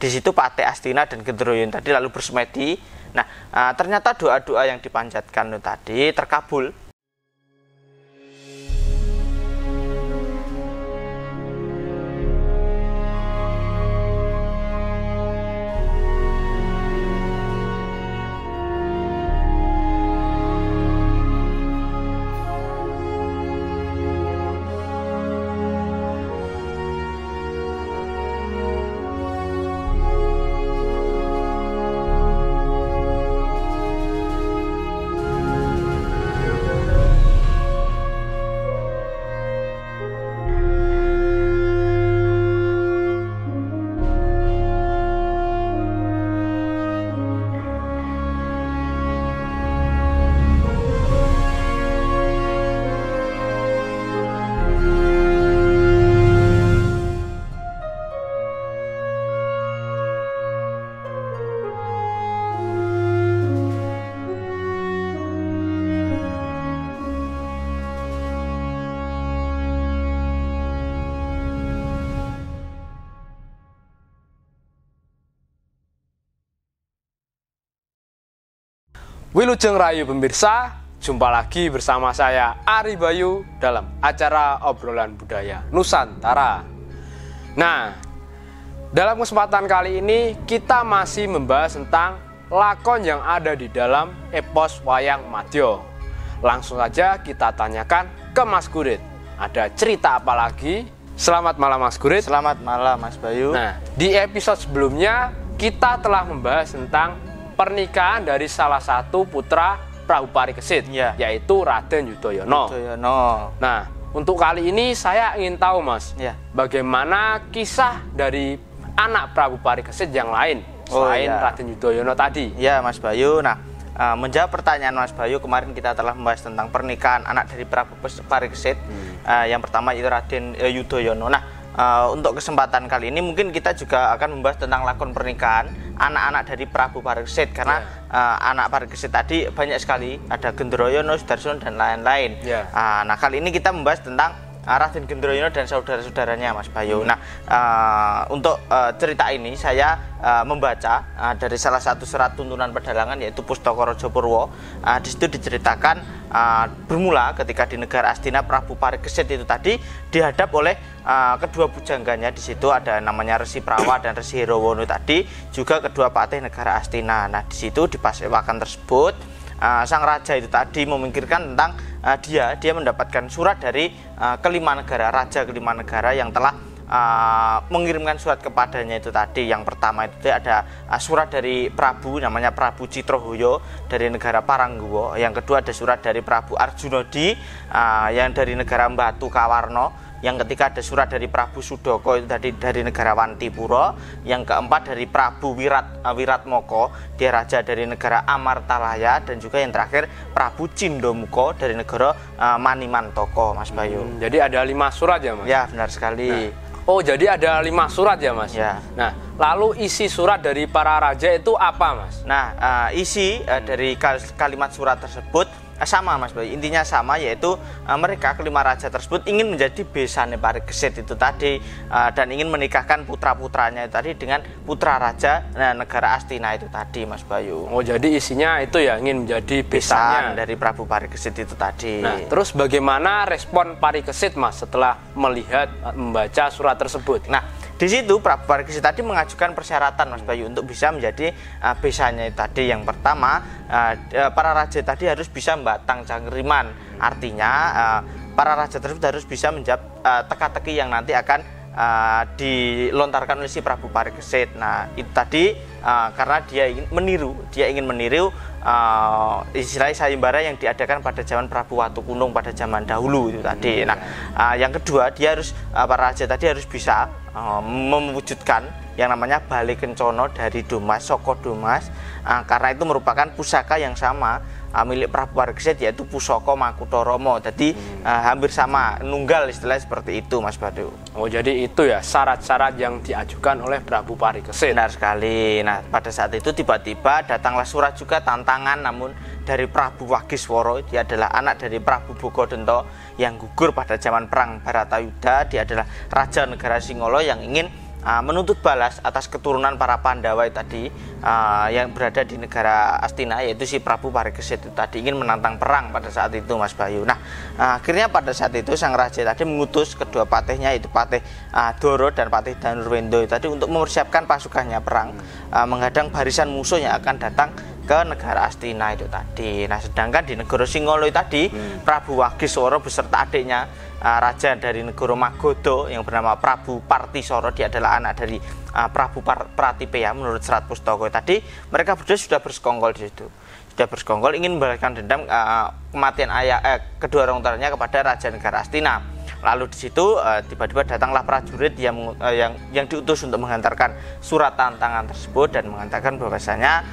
di situ Patih Astina dan Gendroyono tadi lalu bersemedi. Nah, ternyata doa-doa yang dipanjatkan itu tadi terkabul. Wilujeng Rayu pemirsa, jumpa lagi bersama saya Ari Bayu dalam acara obrolan budaya Nusantara. Nah, dalam kesempatan kali ini kita masih membahas tentang lakon yang ada di dalam epos Wayang Madya. Langsung saja kita tanyakan ke Mas Gurit, ada cerita apa lagi? Selamat malam Mas Gurit. Selamat malam Mas Bayu. Nah, di episode sebelumnya kita telah membahas tentang pernikahan dari salah satu putra Prabu Parikesit, yaitu Raden Yudhoyono. Nah, untuk kali ini saya ingin tahu Mas, bagaimana kisah dari anak Prabu Parikesit yang lain selain Raden Yudhoyono tadi. Ya Mas Bayu, nah menjawab pertanyaan Mas Bayu, kemarin kita telah membahas tentang pernikahan anak dari Prabu Parikesit. Yang pertama itu Raden Yudhoyono. Nah, untuk kesempatan kali ini mungkin kita juga akan membahas tentang lakon pernikahan anak-anak dari Prabu Parikesit, karena anak Parikesit tadi banyak sekali, ada Gendroyono, Sudarsono dan lain-lain. Nah, kali ini kita membahas tentang Raden Gendroyono dan saudara-saudaranya Mas Bayu. Nah, untuk cerita ini saya membaca dari salah satu serat tuntunan pedalangan, yaitu Pustaka Raja Purwa. Di situ diceritakan bermula ketika di negara Astina Prabu Parikesit itu tadi dihadap oleh kedua bujangganya. Di situ ada namanya Resi Prawa dan Resi Herowono tadi, juga kedua patih negara Astina. Nah, di situ di pasewakan tersebut sang raja itu tadi memikirkan tentang dia mendapatkan surat dari kelima negara, raja kelima negara yang telah mengirimkan surat kepadanya itu tadi. Yang pertama itu ada surat dari Prabu namanya Prabu Citrohoyo dari negara Parangguwa. Yang kedua ada surat dari Prabu Arjunodi yang dari negara Batu Kawarno. Yang ketiga ada surat dari Prabu Sudoko itu tadi dari negara Wantipuro. Yang keempat dari Prabu Wiratmoko, dia raja dari negara Amartalaya. Dan juga yang terakhir Prabu Cindomuko dari negara Manimantoko, Mas Bayu. Jadi ada 5 surat ya Mas? Ya, benar sekali. Oh, jadi ada 5 surat ya Mas? Ya. Nah, lalu isi surat dari para raja itu apa Mas? Nah, isi dari kalimat surat tersebut sama Mas Bayu, intinya sama, yaitu mereka kelima raja tersebut ingin menjadi besane Parikesit itu tadi, dan ingin menikahkan putra-putranya itu tadi dengan putra raja negara Astina itu tadi, Mas Bayu. Oh, jadi isinya itu ya, ingin menjadi besan dari Prabu Parikesit itu tadi. Nah, terus bagaimana respon Parikesit Mas setelah membaca surat tersebut? Nah, di situ Prabu Parikesit tadi mengajukan persyaratan Mas Bayu untuk bisa menjadi besannya tadi. Yang pertama, para raja tadi harus bisa membatang cangkriman. Artinya para raja tersebut harus bisa menjawab teka-teki yang nanti akan dilontarkan oleh si Prabu Parikesit. Nah, itu tadi karena dia ingin meniru istilah sayembara yang diadakan pada zaman Prabu Watukunung pada zaman dahulu itu tadi. Nah, yang kedua, para raja tadi harus bisa mewujudkan yang namanya Bale Kencono dari Domas, Soko Domas, karena itu merupakan pusaka yang sama milik Prabu Parikesit, yaitu Pusaka Makutharama. Jadi hampir sama, nunggal istilahnya seperti itu Mas Badu. Oh, jadi itu ya syarat-syarat yang diajukan oleh Prabu Parikesit. Benar sekali. Nah, pada saat itu tiba-tiba datanglah surat juga tantangan, namun dari Prabu Wagiswara. Dia adalah anak dari Prabu Bogodento yang gugur pada zaman perang Baratayuda. Dia adalah raja negara Singolo yang ingin menuntut balas atas keturunan para Pandawa tadi yang berada di negara Astina, yaitu si Prabu Parikesit itu tadi ingin menantang perang pada saat itu, Mas Bayu. Nah, akhirnya pada saat itu sang raja tadi mengutus kedua patihnya, yaitu Patih Doro dan Patih Danurwendo tadi untuk mempersiapkan pasukannya perang menghadang barisan musuh yang akan datang ke negara Astina itu tadi. Nah, sedangkan di negara Singolo tadi Prabu Wagiswara beserta adiknya raja dari negara Magodo yang bernama Prabu Partisoro, dia adalah anak dari Prabu Pratipeya menurut Serat Pustaka tadi. Mereka berdua sudah bersekongkol di situ, sudah bersekongkol ingin membalaskan dendam kematian kedua orang tuanya kepada raja negara Astina. Lalu di situ tiba-tiba datanglah prajurit yang diutus untuk menghantarkan surat tantangan tersebut dan mengatakan bahwasanya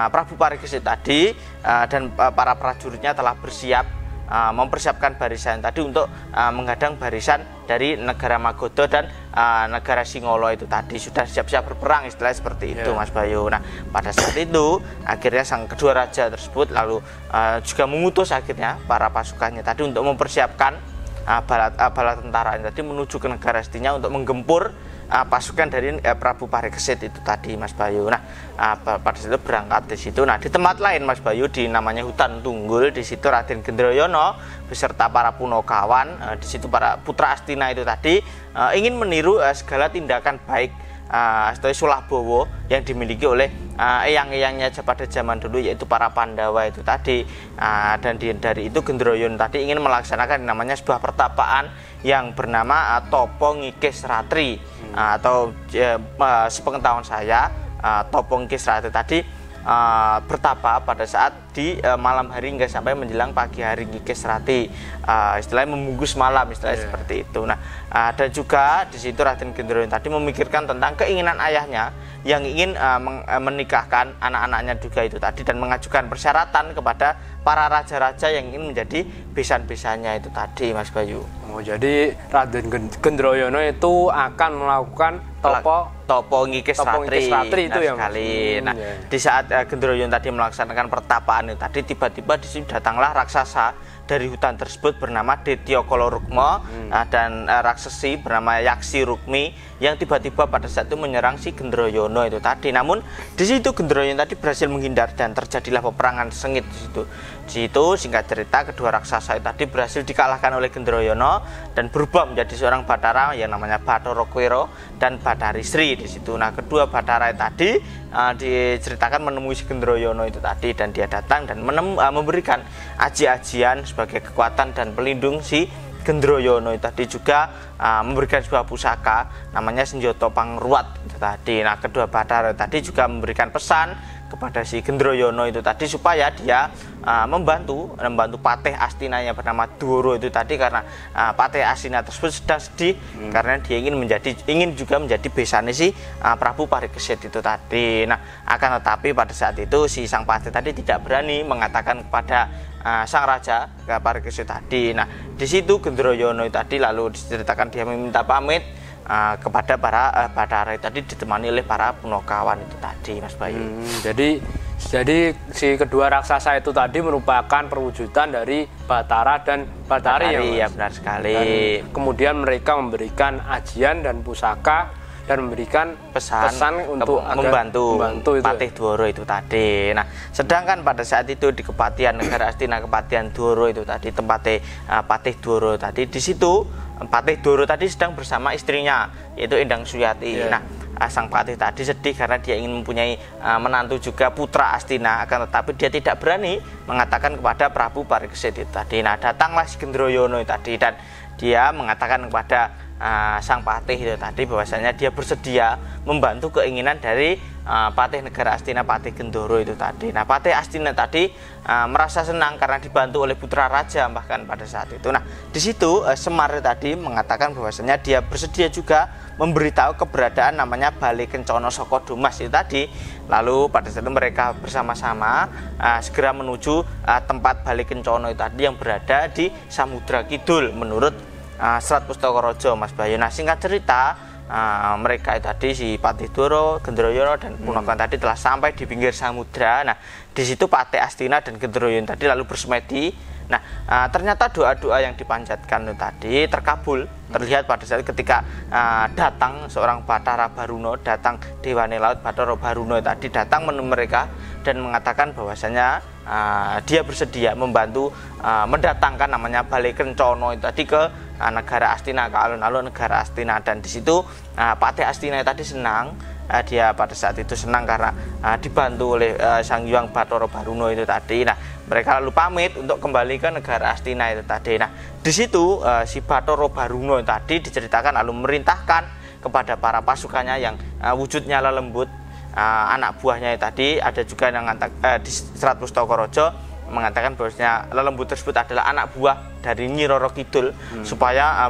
Prabu Parikesit tadi dan para prajuritnya telah bersiap mempersiapkan barisan tadi untuk menghadang barisan dari negara Magodo dan negara Singolo itu tadi, sudah siap-siap berperang, istilahnya seperti itu, Mas Bayu. Nah, pada saat itu akhirnya sang kedua raja tersebut lalu juga mengutus akhirnya para pasukannya tadi untuk mempersiapkan bala tentara tadi menuju ke negara Astina untuk menggempur pasukan dari Prabu Parikesit itu tadi, Mas Bayu. Nah, pada situ berangkat di situ. Nah, di tempat lain, Mas Bayu, di namanya Hutan Tunggul, di situ Raden Gendroyono beserta para Punokawan, di situ para putra Astina itu tadi ingin meniru segala tindakan baik Sulahbowo yang dimiliki oleh eyang-eyangnya pada zaman dulu, yaitu para Pandawa itu tadi. Dan dari itu Gendroyono tadi ingin melaksanakan namanya sebuah pertapaan yang bernama Topo Ngikis Ratri, atau sepengetahuan saya Topo Ngikis Ratri tadi bertapa pada saat di malam hari hingga sampai menjelang pagi hari Ngikis Rati, istilahnya membungkus malam, istilahnya seperti itu. Nah, dan juga di situ Raden Gendroyono tadi memikirkan tentang keinginan ayahnya yang ingin menikahkan anak-anaknya juga itu tadi, dan mengajukan persyaratan kepada para raja-raja yang ingin menjadi besan-besannya itu tadi, Mas Bayu. Oh, jadi Raden Gendroyono itu akan melakukan Topo Ngikis Ratri itu ya, sekali. Nah, di saat Gendroyono tadi melaksanakan pertapaan itu tadi, tiba-tiba di sini datanglah raksasa dari hutan tersebut bernama Detyo Kolorukmo dan raksasi bernama Yaksi Rukmi yang tiba-tiba pada saat itu menyerang si Gendroyono itu tadi. Namun di situ Gendroyono tadi berhasil menghindar dan terjadilah peperangan sengit di situ. Di situ singkat cerita kedua raksasa itu tadi berhasil dikalahkan oleh Gendroyono dan berubah menjadi seorang Batara yang namanya Bathara Kwira dan Bathari Sri di situ. Nah, kedua Batara tadi diceritakan menemui si Gendroyono itu tadi, dan dia datang dan memberikan aji-ajian sebagai kekuatan dan pelindung si Gendroyono itu tadi, juga memberikan sebuah pusaka namanya Senjata Pangruat itu tadi. Nah, kedua Batara tadi juga memberikan pesan kepada si Gendroyono itu tadi supaya dia membantu Patih Astinanya bernama Doro itu tadi, karena Patih Astina tersebut sedang sedih karena dia ingin juga menjadi besane si Prabu Parikesit itu tadi. Nah, akan tetapi pada saat itu si sang Patih tadi tidak berani mengatakan kepada sang raja Parikesit tadi. Nah, di situ Gendroyono tadi lalu diceritakan dia meminta pamit kepada para Batara tadi ditemani oleh para Punokawan itu tadi, Mas Bayu. Jadi si kedua raksasa itu tadi merupakan perwujudan dari Batara dan Bathari, ya benar sekali. Dan kemudian mereka memberikan ajian dan pusaka dan memberikan pesan untuk membantu Patih Doro itu tadi. Nah, sedangkan pada saat itu di Kepatian negara Astina, Kepatian Doro itu tadi, tempatnya Patih Doro tadi, di situ Patih Doro tadi sedang bersama istrinya yaitu Endang Suyati. Nah, sang Patih tadi sedih karena dia ingin mempunyai menantu juga putra Astina, akan tetapi dia tidak berani mengatakan kepada Prabu Parikesit itu tadi. Nah, datanglah si Gendroyono tadi dan dia mengatakan kepada sang Patih itu tadi bahwasanya dia bersedia membantu keinginan dari Patih negara Astina, Patih Gendoro itu tadi. Nah, Patih Astina tadi merasa senang karena dibantu oleh putra raja bahkan pada saat itu. Nah, di situ Semar tadi mengatakan bahwasanya dia bersedia juga memberitahu keberadaan namanya Bale Kencono Saka Domas itu tadi. Lalu pada saat itu mereka bersama-sama segera menuju tempat Bale Kencono itu tadi yang berada di Samudra Kidul menurut Serat Pustaka Raja, Mas Bayu. Nah, singkat cerita mereka tadi si Patih Doro, Gendroyono dan Punokawan tadi telah sampai di pinggir samudra. Nah, di situ Patih Astina dan Gendroyono tadi lalu bersemedi Nah, ternyata doa-doa yang dipanjatkan itu tadi terkabul. Terlihat pada saat ketika datang seorang Bathara Baruna, datang Dewane Laut Bathara Baruna tadi datang menemui mereka dan mengatakan bahwasanya dia bersedia membantu mendatangkan namanya Bale Kencana itu tadi ke negara Astina, ke alun-alun negara Astina. Dan di situ Patih Astina tadi senang. Dia pada saat itu senang karena dibantu oleh Sang Hyang Bathara Baruna itu tadi. Nah, mereka lalu pamit untuk kembali ke negara Astina itu tadi. Nah, di situ si Bathara Baruna tadi diceritakan lalu memerintahkan kepada para pasukannya yang wujudnya lembut, anak buahnya tadi. Ada juga yang di Serat Pustaka Raja mengatakan bahwasanya lelembut tersebut adalah anak buah dari Nyi Roro Kidul, supaya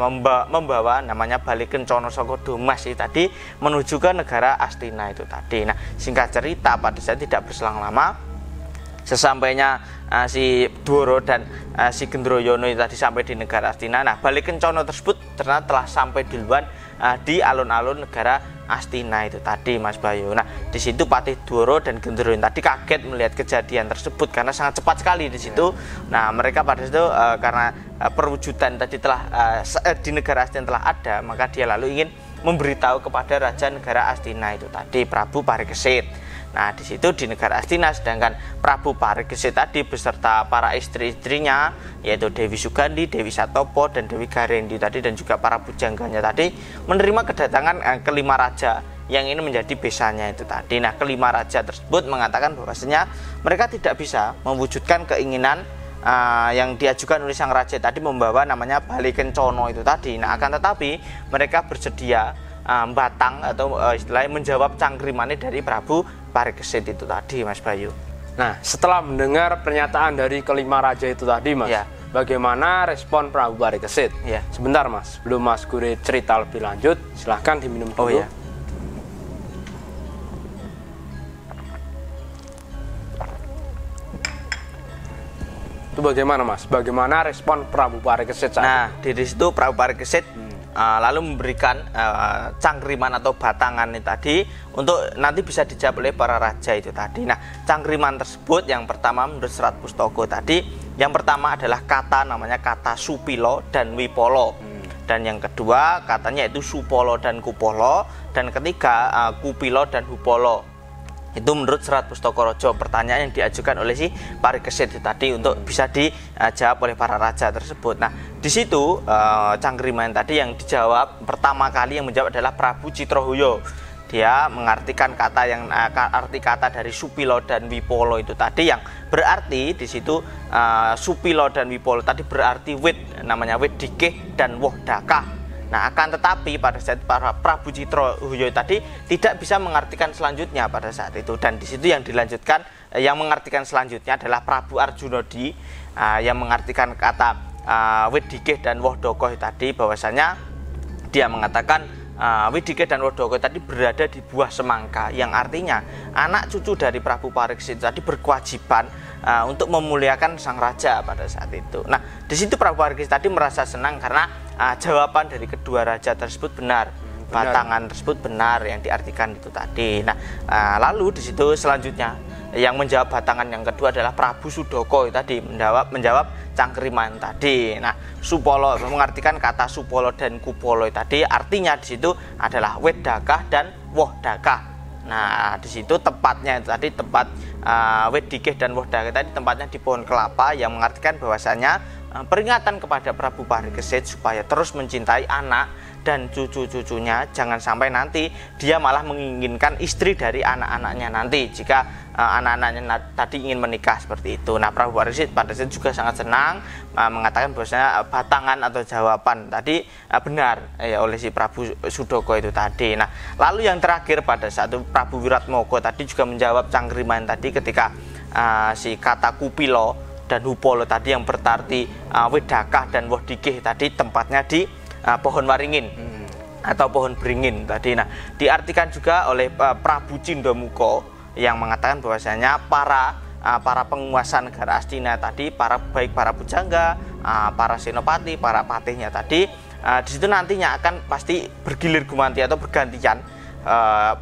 membawa namanya Bale Kencana saka Domas itu tadi menuju ke negara Astina itu tadi. Nah, singkat cerita pada saat tidak berselang lama, sesampainya si Dwara dan si Gendroyono itu tadi sampai di negara Astina. Nah, Bale Kencana tersebut ternyata telah sampai duluan di alun-alun negara Astina itu tadi, Mas Bayu. Nah, di situ Patih Dwara dan Gendroyono tadi kaget melihat kejadian tersebut karena sangat cepat sekali di situ. Nah, mereka pada situ karena perwujudan tadi telah di negara Astina telah ada, maka dia lalu ingin memberitahu kepada raja negara Astina itu tadi, Prabu Parikesit. Nah, di situ di negara Astina, sedangkan Prabu Parikesit tadi beserta para istri-istrinya, yaitu Dewi Sugandi, Dewi Satopo, dan Dewi Garendi tadi, dan juga para pujangganya tadi menerima kedatangan kelima raja yang ini menjadi besanya itu tadi. Nah, kelima raja tersebut mengatakan bahwasanya mereka tidak bisa mewujudkan keinginan yang diajukan oleh sang raja tadi membawa namanya Bale Kencana itu tadi. Nah, akan tetapi mereka bersedia batang atau istilahnya menjawab cangkrimannya dari Prabu Parikesit itu tadi, Mas Bayu. Nah, setelah mendengar pernyataan dari kelima raja itu tadi, Mas, ya, bagaimana respon Prabu Parikesit? Ya. Sebentar, Mas, sebelum Mas Guri cerita lebih lanjut, silahkan diminum dulu. Oh ya. Itu bagaimana, Mas? Bagaimana respon Prabu Parikesit saat Nah, di situ Prabu Parikesit lalu memberikan cangkriman atau batangan ini tadi untuk nanti bisa dijawab oleh para raja itu tadi. Nah, cangkriman tersebut yang pertama menurut Serat Pustaka tadi, yang pertama adalah kata namanya kata Supilo dan Wipolo. Dan yang kedua katanya itu Supolo dan Kupolo, dan ketiga Kupilo dan Hupolo. Itu menurut Serat Pustaka Raja, pertanyaan yang diajukan oleh si Parikesit tadi untuk bisa dijawab oleh para raja tersebut. Nah, di situ cangkriman tadi yang dijawab pertama kali yang menjawab adalah Prabu Citrahuya. Dia mengartikan kata yang arti kata dari Supilo dan Wipolo itu tadi, yang berarti di situ Supilo dan Wipolo tadi berarti wit, namanya wit dikeh dan woh dakah. Nah, akan tetapi pada saat para Prabu Citrahuya tadi tidak bisa mengartikan selanjutnya pada saat itu, dan di situ yang dilanjutkan yang mengartikan selanjutnya adalah Prabu Arjunadi yang mengartikan kata Widikeh dan Wohdokoh tadi, bahwasanya dia mengatakan Widikeh dan Wohdokoh tadi berada di buah semangka, yang artinya anak cucu dari Prabu Parikesit tadi berkewajiban untuk memuliakan sang raja pada saat itu. Nah, di situ Prabu Parikesit tadi merasa senang karena jawaban dari kedua raja tersebut benar. Batangan tersebut benar yang diartikan itu tadi. Nah, lalu di situ selanjutnya yang menjawab batangan yang kedua adalah Prabu Sudoko tadi, menjawab cangkriman tadi. Nah, Supolo mengartikan kata Supolo dan Kupolo tadi, artinya di situ adalah Wedakah dan Wohdakah. Nah, di situ tepatnya tadi tempat Wedikeh dan Wohdakah tadi tempatnya di pohon kelapa, yang mengartikan bahwasanya peringatan kepada Prabu Parikesit supaya terus mencintai anak dan cucu-cucunya, jangan sampai nanti dia malah menginginkan istri dari anak-anaknya nanti jika anak-anaknya tadi ingin menikah seperti itu. Nah, Prabu Parikesit pada saat juga sangat senang mengatakan bahwasanya batangan atau jawaban tadi benar oleh si Prabu Sudoko itu tadi. Nah, lalu yang terakhir pada saat itu Prabu Wiratmoko tadi juga menjawab cangkriman tadi ketika si kata Kupilo dan Hupolo tadi yang berarti Wedakah dan Wohdikeh tadi tempatnya di pohon waringin atau pohon beringin tadi. Nah, diartikan juga oleh Prabu Cindomuko yang mengatakan bahwasanya para penguasa negara Astina tadi, baik para pujangga, para senopati, para patihnya tadi, di situ nantinya akan pasti bergilir gumanti atau bergantian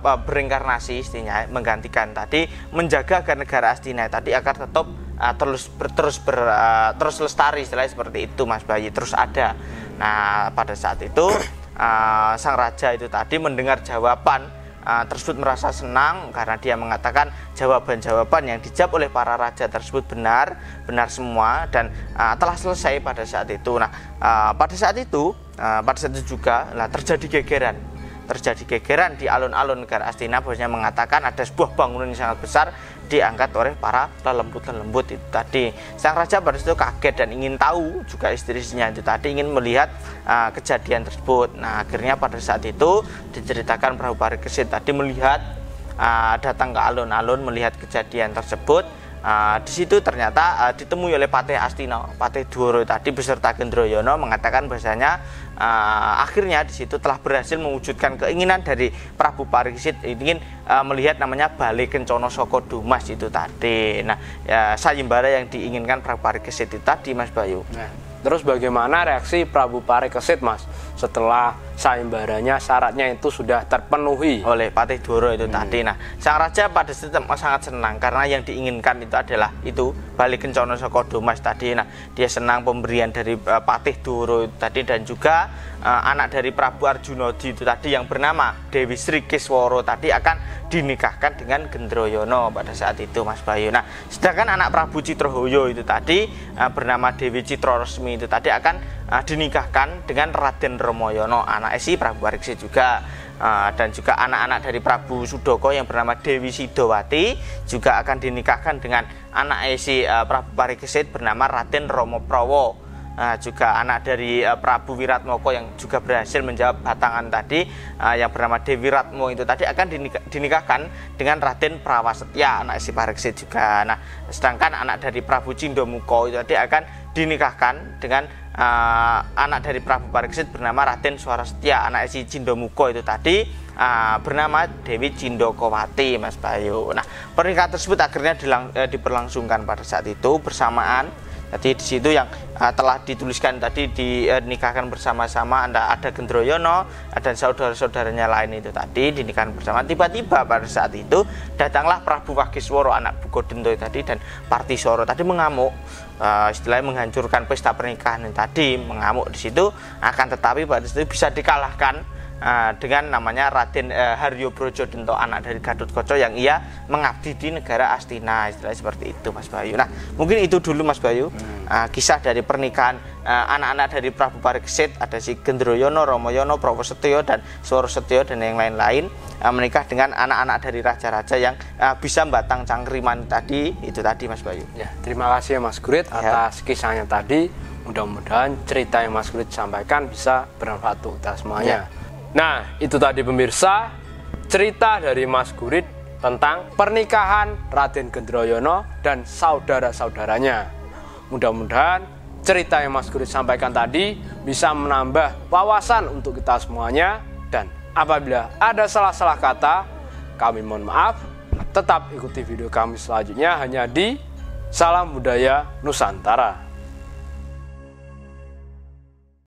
bereinkarnasi, istilahnya menggantikan tadi, menjaga agar negara Astina tadi agar tetap terus lestari, istilahnya seperti itu Mas Bayu, terus ada. Nah pada saat itu sang raja itu tadi mendengar jawaban tersebut merasa senang karena dia mengatakan jawaban-jawaban yang dijawab oleh para raja tersebut benar semua dan telah selesai pada saat itu. Nah pada saat itu juga terjadi gegeran di alun-alun negara Astina, bahwasanya mengatakan ada sebuah bangunan yang sangat besar diangkat oleh para lelembut itu tadi. Sang raja pada situ kaget dan ingin tahu, juga istrinya itu tadi ingin melihat kejadian tersebut. Nah akhirnya pada saat itu diceritakan Prabu Parikesit tadi melihat datang ke alun-alun melihat kejadian tersebut. Di situ ternyata ditemui oleh Patih Astina, Patih Dwara tadi beserta Gendroyono, mengatakan bahasanya akhirnya di situ telah berhasil mewujudkan keinginan dari Prabu Parikesit ingin melihat namanya Bale Kencana Saka Dumas itu tadi. Nah, sayembara yang diinginkan Prabu Parikesit itu tadi Mas Bayu. Nah, terus bagaimana reaksi Prabu Parikesit Mas setelah sayembaranya syaratnya itu sudah terpenuhi oleh Patih Dwara itu tadi? Nah, sang raja pada saat itu sangat senang karena yang diinginkan itu adalah itu Bale Kencana Saka Dumas tadi. Nah, dia senang pemberian dari Patih Dwara itu tadi dan juga anak dari Prabu Arjunadi itu tadi yang bernama Dewi Sri Kiswara tadi akan dinikahkan dengan Gendroyono pada saat itu Mas Bayu. Nah, sedangkan anak Prabu Citrahoyo itu tadi bernama Dewi Citraresmi itu tadi akan dinikahkan dengan Raden Ramayana, anak si Prabu Parikesit juga. Dan juga anak-anak dari Prabu Sudoko yang bernama Dewi Sidowati juga akan dinikahkan dengan anak si Prabu Parikesit bernama Raden Ramaprawa. Juga anak dari Prabu Wiratmoko yang juga berhasil menjawab batangan tadi yang bernama Dewi Ratmo itu tadi akan dinikahkan dengan Raden Prawasetya, anak si Parikesit juga. Nah, sedangkan anak dari Prabu Cindomuko itu tadi akan dinikahkan dengan anak dari Prabu Parikesit bernama Raden Swarasetya, anak si Cindomuko itu tadi bernama Dewi Cindokowati Mas Bayu. Nah, pernikahan tersebut akhirnya diberlangsungkan pada saat itu bersamaan. Jadi di situ yang telah dituliskan tadi dinikahkan bersama-sama, ada Gendroyono dan saudara-saudaranya lain itu tadi dinikahkan bersama. Tiba-tiba pada saat itu datanglah Prabu Wagiswara anak Bukodento tadi dan Partisara tadi mengamuk, istilahnya menghancurkan pesta pernikahan yang tadi, mengamuk di situ. Akan tetapi pada situ bisa dikalahkan dengan namanya Raden Haryo Brojodento, anak dari Gatotkaca yang ia mengabdi di negara Astina, istilahnya seperti itu Mas Bayu. Nah mungkin itu dulu Mas Bayu kisah dari pernikahan anak-anak dari Prabu Parikesit, ada si Gendroyono, Ramayana, Prawasetya dan Swarasetya dan yang lain-lain menikah dengan anak-anak dari raja-raja yang bisa membatang cangkriman tadi, itu tadi Mas Bayu. Ya, terima kasih Mas Gurit atas kisahnya tadi. Mudah-mudahan cerita yang Mas Gurit sampaikan bisa bermanfaat untuk kita semuanya. Nah, itu tadi pemirsa, cerita dari Mas Gurit tentang pernikahan Raden Gendroyono dan saudara-saudaranya. Mudah-mudahan cerita yang Mas Gurit sampaikan tadi bisa menambah wawasan untuk kita semuanya. Dan apabila ada salah-salah kata, kami mohon maaf. Tetap ikuti video kami selanjutnya hanya di Salam Budaya Nusantara.